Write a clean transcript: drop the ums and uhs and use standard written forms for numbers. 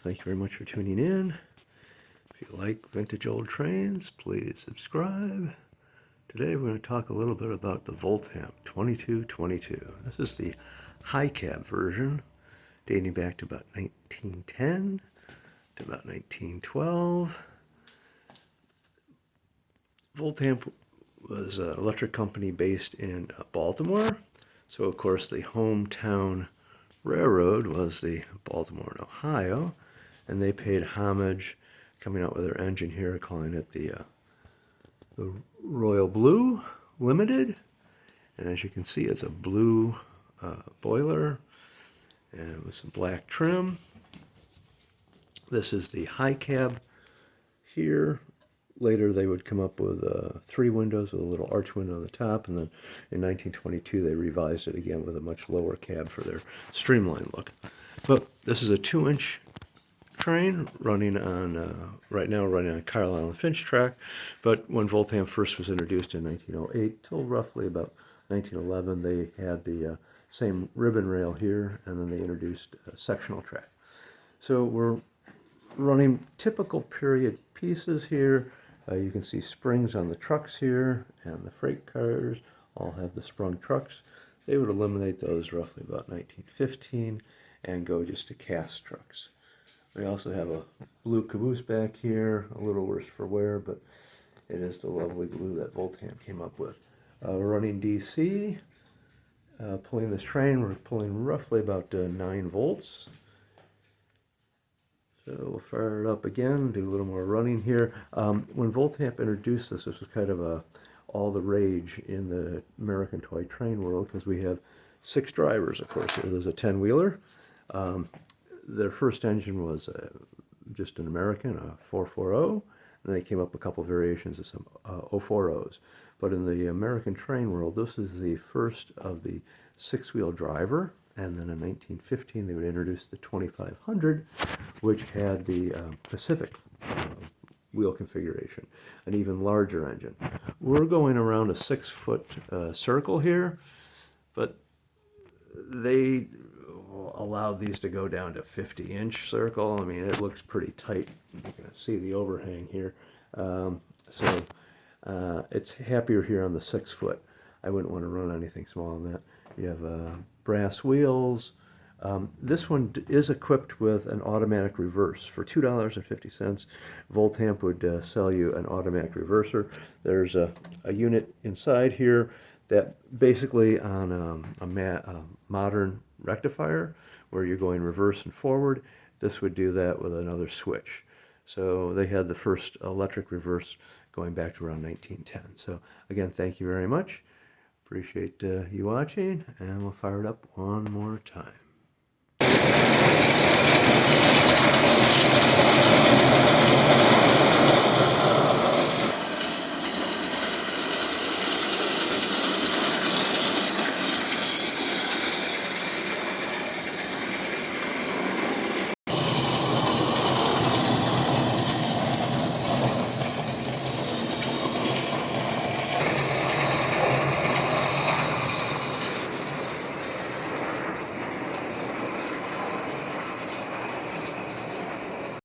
Thank you very much for tuning in. If you like vintage old trains, please subscribe. Today we're going to talk a little bit about the Voltamp 2222. This is the high cab version, dating back to about 1910 to about 1912. Voltamp was an electric company based in Baltimore. So, of course, the hometown railroad was the Baltimore and Ohio, and they paid homage, coming out with their engine here, calling it the Royal Blue Limited. And as you can see, it's a blue boiler and with some black trim. This is the high cab here. Later, they would come up with 3 windows with a little arch window on the top, and then in 1922, they revised it again with a much lower cab for their streamlined look. But this is a 2-inch train running on, right now, running on Carlisle and Finch track. But when Voltamp first was introduced in 1908 till roughly about 1911, they had the same ribbon rail here, and then they introduced a sectional track. So we're running typical period pieces here. You can see springs on the trucks here, and the freight cars all have the sprung trucks. They would eliminate those roughly about 1915 and go just to cast trucks. We also have a blue caboose back here, a little worse for wear, but it is the lovely blue that Voltamp came up with. We're running DC. Pulling this train, we're pulling roughly about 9 volts. So we'll fire it up again, do a little more running here. When Voltamp introduced this was kind of all the rage in the American toy train world, because we have 6 drivers, of course. There's a 10-wheeler. Their first engine was just an American, a 440, and they came up with a couple variations of some 040s. But in the American train world, this is the first of the 6-wheel driver. And then in 1915, they would introduce the 2500, which had the Pacific wheel configuration, an even larger engine. We're going around a 6-foot circle here, but they allowed these to go down to 50-inch circle. I mean, it looks pretty tight. You can see the overhang here. It's happier here on the 6-foot. I wouldn't want to run anything smaller than that. You have brass wheels. This one is equipped with an automatic reverse. For $2.50, Voltamp would sell you an automatic reverser. There's a unit inside here that basically on a modern rectifier, where you're going reverse and forward, this would do that with another switch. So they had the first electric reverse going back to around 1910. So again, thank you very much. Appreciate you watching, and we'll fire it up one more time.